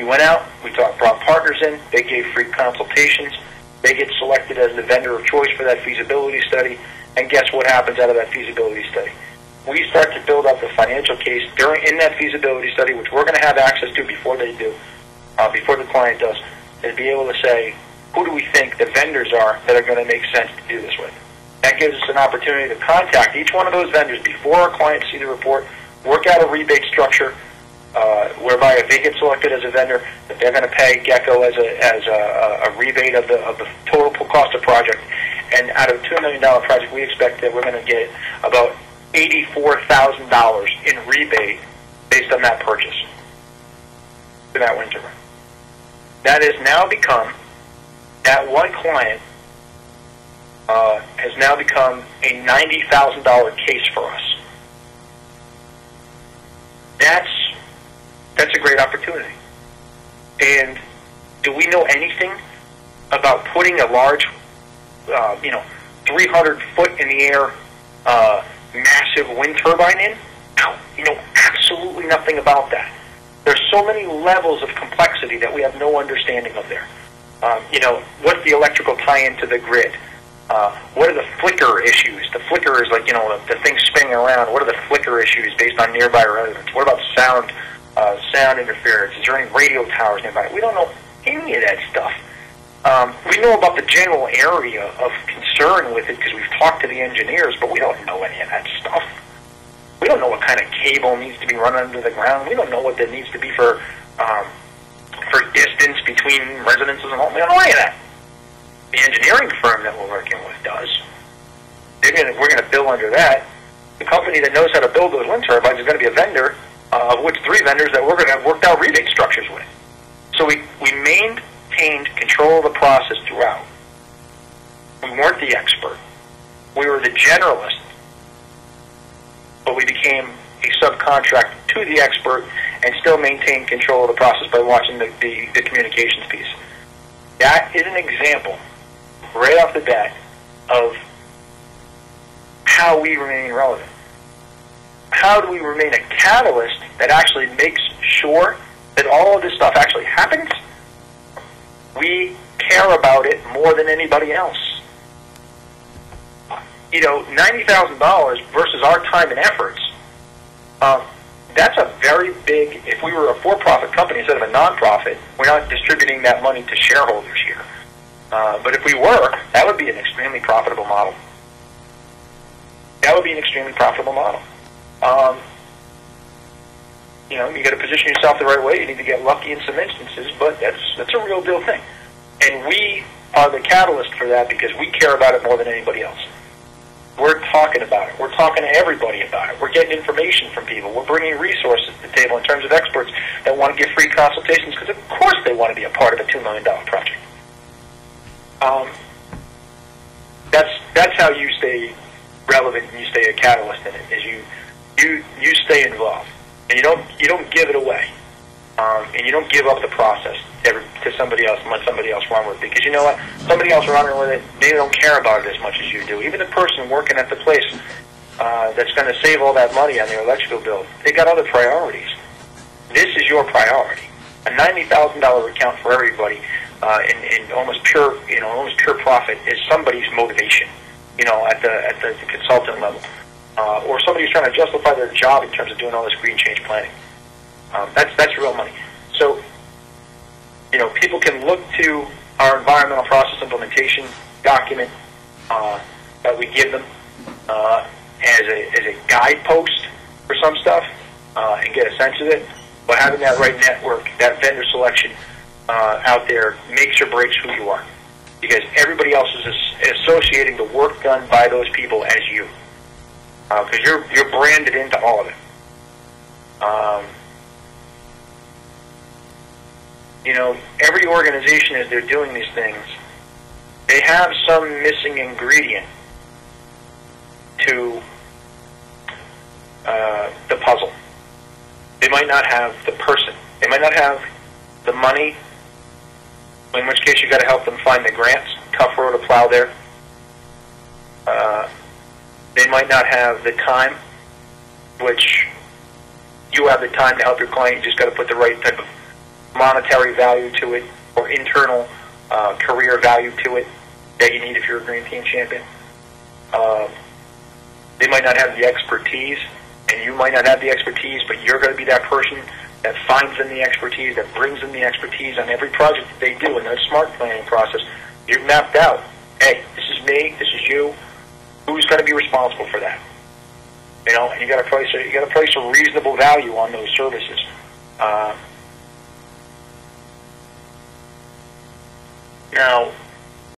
We went out, brought partners in, they gave free consultations, they get selected as the vendor of choice for that feasibility study, and guess what happens out of that feasibility study? We start to build up the financial case in that feasibility study, which we're going to have access to before they do, before the client does, and be able to say, who do we think the vendors are that are going to make sense to do this with? That gives us an opportunity to contact each one of those vendors before our clients see the report, work out a rebate structure, whereby if they get selected as a vendor, that they're going to pay Gecko as a rebate of the total cost of project. And out of a $2 million project, we expect that we're going to get about $84,000 in rebate based on that purchase for that wind turbine. That has now become, that one client has now become a $90,000 case for us. That's a great opportunity. And do we know anything about putting a large, 300 foot in the air, massive wind turbine in? No, absolutely nothing about that. There's so many levels of complexity that we have no understanding of there. What's the electrical tie-in to the grid? What are the flicker issues? The flicker is like, the thing spinning around. What are the flicker issues based on nearby residents? What about sound interference? Is there any radio towers nearby? We don't know any of that stuff. We know about the general area of concern with it because we've talked to the engineers, but we don't know any of that stuff. We don't know what kind of cable needs to be run under the ground. We don't know what there needs to be for distance between residences and homes. We don't know any of that. The engineering firm that we're working with does. We're going to bill under that. The company that knows how to build those wind turbines is going to be a vendor, of which 3 vendors that we're going to have worked out rebate structures with. So we maintained control of the process throughout. We weren't the expert. We were the generalist, but we became a subcontract to the expert and still maintained control of the process by watching the communications piece. That is an example, right off the bat, of how we remain relevant. How do we remain a catalyst that actually makes sure that all of this stuff actually happens? We care about it more than anybody else. $90,000 versus our time and efforts, that's a very big, if we were a for-profit company instead of a non-profit, we're not distributing that money to shareholders here. But if we were, that would be an extremely profitable model. That would be an extremely profitable model. You got to position yourself the right way. You need to get lucky in some instances, but that's a real deal thing. And we are the catalyst for that because we care about it more than anybody else. We're talking about it. We're talking to everybody about it. We're getting information from people. We're bringing resources to the table in terms of experts that want to give free consultations because, of course, they want to be a part of a $2 million project. That's how you stay relevant and you stay a catalyst in it. Is you stay involved and you don't give it away, and you don't give up the process to somebody else and let somebody else run with it. Because you know what? Somebody else running with it, they don't care about it as much as you do. Even the person working at the place that's going to save all that money on their electrical bill, they got other priorities. This is your priority. A $90,000 account for everybody in almost pure profit is somebody's motivation. At the consultant level, or somebody who's trying to justify their job in terms of doing all this green change planning. That's real money. So, people can look to our environmental process implementation document that we give them as a guidepost for some stuff and get a sense of it. But having that right network, that vendor selection out there makes or breaks who you are. Because everybody else is associating the work done by those people as you. Because you're branded into all of it. Every organization, as they're doing these things, they have some missing ingredient to the puzzle. They might not have the person. They might not have the money, in which case you've got to help them find the grants. Tough road to plow there. They might not have the time, which you have the time to help your client. You just got to put the right type of monetary value to it or internal career value to it that you need if you're a Green Team champion. They might not have the expertise, and you might not have the expertise, but you're going to be that person that finds them the expertise, that brings them the expertise on every project that they do in that SMART planning process. You've mapped out, hey, this is me, this is you. Who's going to be responsible for that? You know, and you got to price a reasonable value on those services. Now,